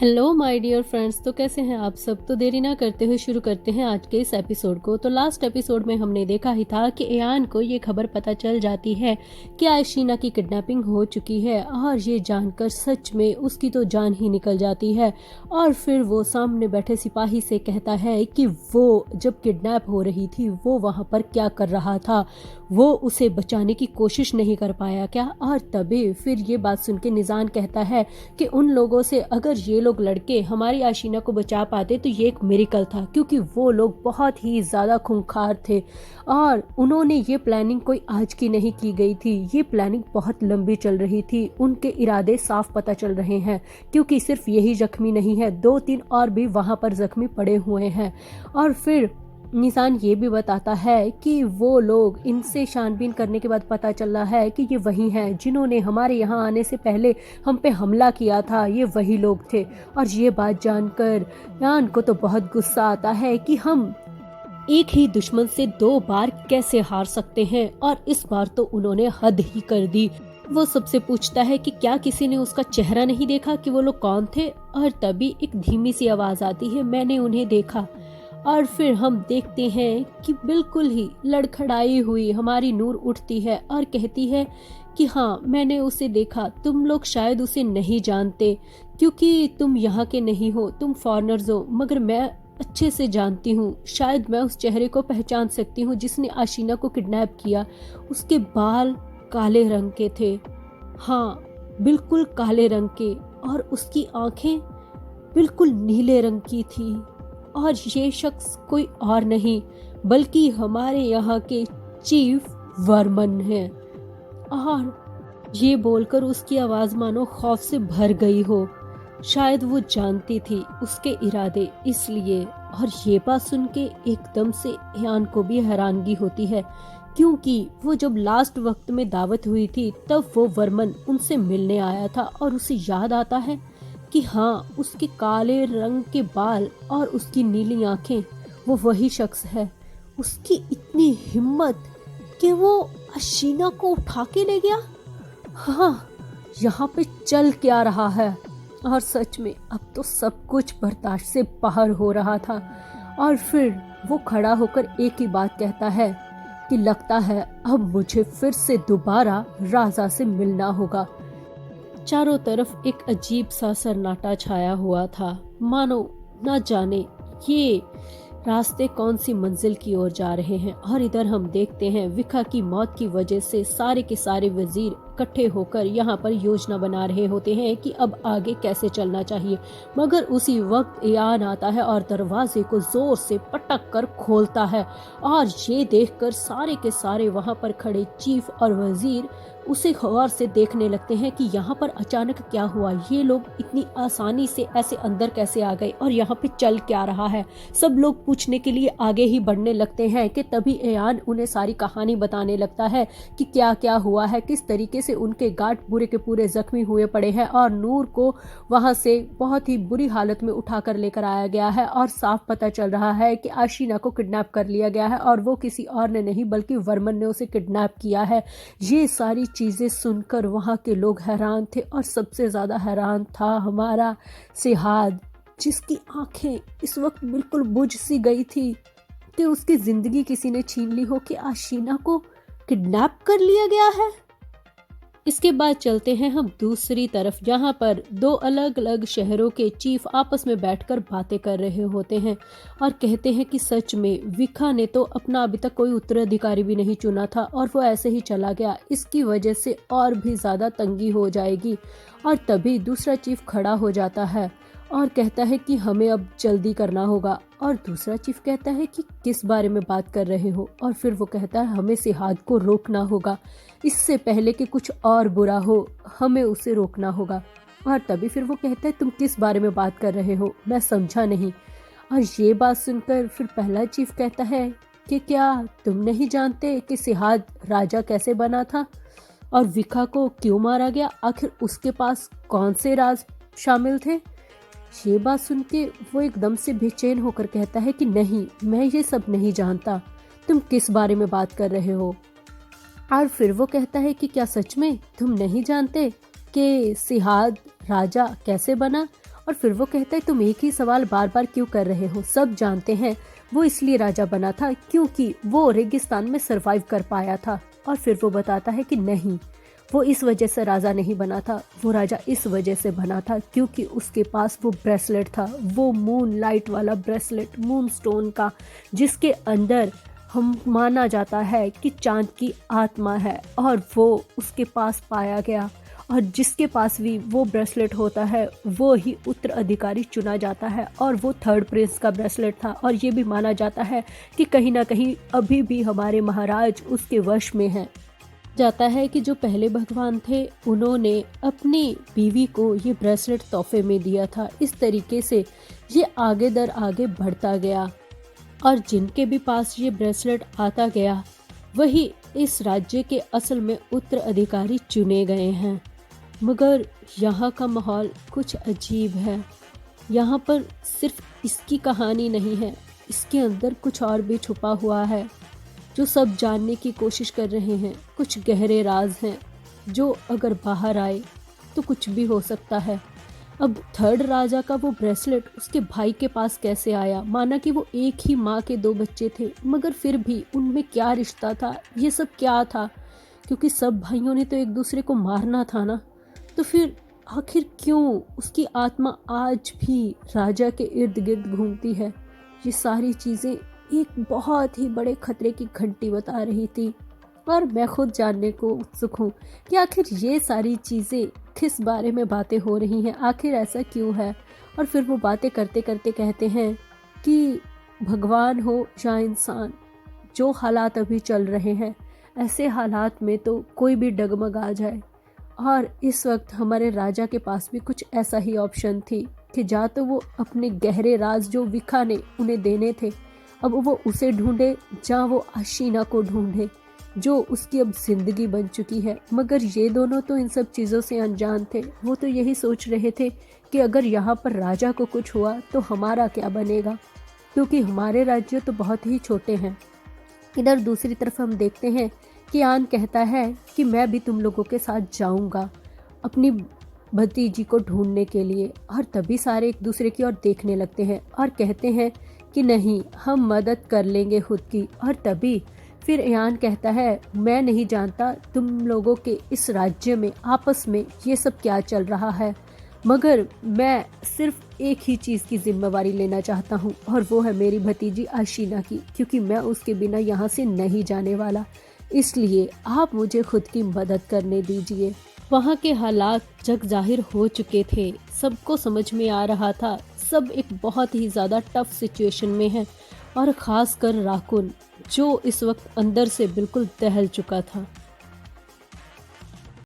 Hello my dear friends. तो कैसे हैं आप सब। तो देरी ना करते हुए शुरू करते हैं आज के इस एपिसोड को। तो लास्ट एपिसोड में हमने देखा ही था कि एयान को ये खबर पता चल जाती है कि आयशीना की किडनैपिंग हो चुकी है और ये जानकर सच में उसकी तो जान ही निकल जाती है। और फिर वो सामने बैठे सिपाही से कहता है कि वो जब किडनैप हो रही थी वो वहाँ पर क्या कर रहा था, वो उसे बचाने की कोशिश नहीं कर पाया क्या। और तभी फिर ये बात सुन के निजान कहता है कि उन लोगों से अगर ये लोग लड़के हमारी आशीना को बचा पाते तो ये एक मिरेकल था, क्योंकि वो लोग बहुत ही ज़्यादा खूंखार थे और उन्होंने ये प्लानिंग कोई आज की नहीं की गई थी। ये प्लानिंग बहुत लंबी चल रही थी। उनके इरादे साफ पता चल रहे हैं, क्योंकि सिर्फ यही जख्मी नहीं है, 2-3 और भी वहाँ पर जख्मी पड़े हुए हैं। और फिर निशान ये भी बताता है कि वो लोग, इनसे छानबीन करने के बाद पता चला है कि ये वही हैं जिन्होंने हमारे यहाँ आने से पहले हम पे हमला किया था, ये वही लोग थे। और ये बात जानकर यान को तो बहुत गुस्सा आता है कि हम एक ही दुश्मन से 2 बार कैसे हार सकते हैं, और इस बार तो उन्होंने हद ही कर दी। वो सबसे पूछता है कि क्या किसी ने उसका चेहरा नहीं देखा कि वो लोग कौन थे। और तभी एक धीमी सी आवाज आती है, मैंने उन्हें देखा। और फिर हम देखते हैं कि बिल्कुल ही लड़खड़ाई हुई हमारी नूर उठती है और कहती है कि हाँ, मैंने उसे देखा। तुम लोग शायद उसे नहीं जानते क्योंकि तुम यहाँ के नहीं हो, तुम फॉरेनर्स हो, मगर मैं अच्छे से जानती हूँ। शायद मैं उस चेहरे को पहचान सकती हूँ जिसने आशीना को किडनैप किया। उसके बाल काले रंग के थे, हाँ बिल्कुल काले रंग के, और उसकी आंखें बिल्कुल नीले रंग की थी। और ये शख्स कोई और नहीं बल्कि हमारे यहाँ के चीफ वर्मन है। और ये बोलकर उसकी आवाज मानो खौफ से भर गई हो। शायद वो जानती थी उसके इरादे, इसलिए। और ये बात सुन के एकदम से यान को भी हैरानगी होती है, क्योंकि वो जब लास्ट वक्त में दावत हुई थी तब वो वर्मन उनसे मिलने आया था और उसे याद आता है कि हाँ, उसके काले रंग के बाल और उसकी नीली आंखें, वो वही शख्स है। उसकी इतनी हिम्मत कि वो आशीना को उठा के ले गया। हाँ, यहाँ पे चल क्या रहा है। और सच में अब तो सब कुछ बर्दाश्त से बाहर हो रहा था। और फिर वो खड़ा होकर एक ही बात कहता है कि लगता है अब मुझे फिर से दोबारा राजा से मिलना होगा। चारों तरफ एक अजीब सा सन्नाटा छाया हुआ था, मानो न जाने ये रास्ते कौन सी मंजिल की ओर जा रहे हैं। और इधर हम देखते हैं विखा की मौत की वजह से सारे के सारे वजीर इकट्ठे होकर यहाँ पर योजना बना रहे होते हैं कि अब आगे कैसे चलना चाहिए। मगर उसी वक्त एयान आता है और दरवाजे को जोर से पटक कर खोलता है। और ये देखकर सारे के सारे वहाँ पर खड़े चीफ और वजीर उसे गौर से देखने लगते हैं कि यहाँ पर अचानक क्या हुआ, ये लोग इतनी आसानी से ऐसे अंदर कैसे आ गए और यहाँ पे चल क्या रहा है। सब लोग पूछने के लिए आगे ही बढ़ने लगते हैं कि तभी एयान उन्हें सारी कहानी बताने लगता है कि क्या क्या हुआ है, किस तरीके से उनके गार्ड पूरे के पूरे जख्मी हुए पड़े हैं और नूर को वहां से बहुत ही बुरी हालत में उठाकर लेकर आया गया है। और साफ पता चल रहा है कि आशीना को किडनैप कर लिया गया है और वो किसी और ने नहीं बल्कि वर्मन ने उसे किडनैप किया है। ये सारी चीजें सुनकर वहां के लोग हैरान थे और सबसे ज्यादा हैरान था हमारा सिहाद, जिसकी आंखें इस वक्त बिल्कुल बुझ सी गई थी कि उसकी जिंदगी किसी ने छीन ली हो, कि आशीना को किडनैप कर लिया गया है। इसके बाद चलते हैं हम दूसरी तरफ, जहां पर 2 अलग अलग शहरों के चीफ आपस में बैठकर बातें कर रहे होते हैं और कहते हैं कि सच में विखा ने तो अपना अभी तक कोई उत्तराधिकारी भी नहीं चुना था और वो ऐसे ही चला गया, इसकी वजह से और भी ज्यादा तंगी हो जाएगी। और तभी दूसरा चीफ खड़ा हो जाता है और कहता है कि हमें अब जल्दी करना होगा। और दूसरा चीफ कहता है कि किस बारे में बात कर रहे हो। और फिर वो कहता है हमें सिहाद को रोकना होगा, इससे पहले कि कुछ और बुरा हो, हमें उसे रोकना होगा। और तभी फिर वो कहता है तुम किस बारे में बात कर रहे हो, मैं समझा नहीं। और ये बात सुनकर फिर पहला चीफ कहता है कि क्या तुम नहीं जानते कि सिहाद राजा कैसे बना था और विखा को क्यों मारा गया, आखिर उसके पास कौन से राज शामिल थे। ये बात सुन के वो एकदम से बेचैन होकर कहता है कि नहीं, मैं ये सब नहीं जानता, तुम किस बारे में बात कर रहे हो। और फिर वो कहता है कि क्या सच में तुम नहीं जानते कि सिहाद राजा कैसे बना और फिर वो कहता है तुम एक ही सवाल बार बार क्यों कर रहे हो, सब जानते हैं वो इसलिए राजा बना था क्योंकि वो रेगिस्तान में सरवाइव कर पाया था। और फिर वो बताता है कि नहीं, वो इस वजह से राजा नहीं बना था, वो राजा इस वजह से बना था क्योंकि उसके पास वो ब्रेसलेट था, वो मून लाइट वाला ब्रेसलेट, मून स्टोन का, जिसके अंदर हम माना जाता है कि चांद की आत्मा है, और वो उसके पास पाया गया। और जिसके पास भी वो ब्रेसलेट होता है वो ही उत्तराधिकारी चुना जाता है, और वो थर्ड प्रिंस का ब्रेसलेट था। और ये भी माना जाता है कि कहीं ना कहीं अभी भी हमारे महाराज उसके वश में हैं। जाता है कि जो पहले भगवान थे उन्होंने अपनी बीवी को ये ब्रेसलेट तोहफे में दिया था। इस तरीके से ये आगे दर आगे बढ़ता गया, और जिनके भी पास ये ब्रेसलेट आता गया वही इस राज्य के असल में उत्तराधिकारी चुने गए हैं। मगर यहाँ का माहौल कुछ अजीब है। यहाँ पर सिर्फ इसकी कहानी नहीं है, इसके अंदर कुछ और भी छुपा हुआ है जो सब जानने की कोशिश कर रहे हैं। कुछ गहरे राज हैं जो अगर बाहर आए तो कुछ भी हो सकता है। अब थर्ड राजा का वो ब्रेसलेट उसके भाई के पास कैसे आया? माना कि वो एक ही माँ के दो बच्चे थे, मगर फिर भी उनमें क्या रिश्ता था, ये सब क्या था? क्योंकि सब भाइयों ने तो एक दूसरे को मारना था ना। तो फिर आखिर क्यों उसकी आत्मा आज भी राजा के इर्द गिर्द घूमती है? ये सारी चीज़ें एक बहुत ही बड़े खतरे की घंटी बता रही थी, और मैं खुद जानने को उत्सुक हूँ कि आखिर ये सारी चीज़ें किस बारे में बातें हो रही हैं, आखिर ऐसा क्यों है। और फिर वो बातें करते करते कहते हैं कि भगवान हो या इंसान, जो हालात अभी चल रहे हैं, ऐसे हालात में तो कोई भी डगमगा जाए। और इस वक्त हमारे राजा के पास भी कुछ ऐसा ही ऑप्शन थी कि जा तो वो अपने गहरे राज जो विखा ने उन्हें देने थे, अब वो उसे ढूंढे, जा वो आशीना को ढूंढे जो उसकी अब जिंदगी बन चुकी है। मगर ये दोनों तो इन सब चीज़ों से अनजान थे। वो तो यही सोच रहे थे कि अगर यहाँ पर राजा को कुछ हुआ तो हमारा क्या बनेगा, क्योंकि हमारे राज्य तो बहुत ही छोटे हैं। इधर दूसरी तरफ हम देखते हैं कि आन कहता है कि मैं भी तुम लोगों के साथ जाऊंगा अपनी भतीजी को ढूंढने के लिए। और तभी सारे एक दूसरे की ओर देखने लगते हैं और कहते हैं कि नहीं, हम मदद कर लेंगे खुद की। और तभी फिर यान कहता है मैं नहीं जानता तुम लोगों के इस राज्य में आपस में ये सब क्या चल रहा है, मगर मैं सिर्फ एक ही चीज़ की जिम्मेवारी लेना चाहता हूँ, और वो है मेरी भतीजी आशीना की, क्योंकि मैं उसके बिना यहाँ से नहीं जाने वाला। इसलिए आप मुझे खुद की मदद करने दीजिए। वहाँ के हालात जग जाहिर हो चुके थे, सबको समझ में आ रहा था, सब एक बहुत ही ज़्यादा टफ सिचुएशन में है, और ख़ास कर राकुन जो इस वक्त अंदर से बिल्कुल दहल चुका था।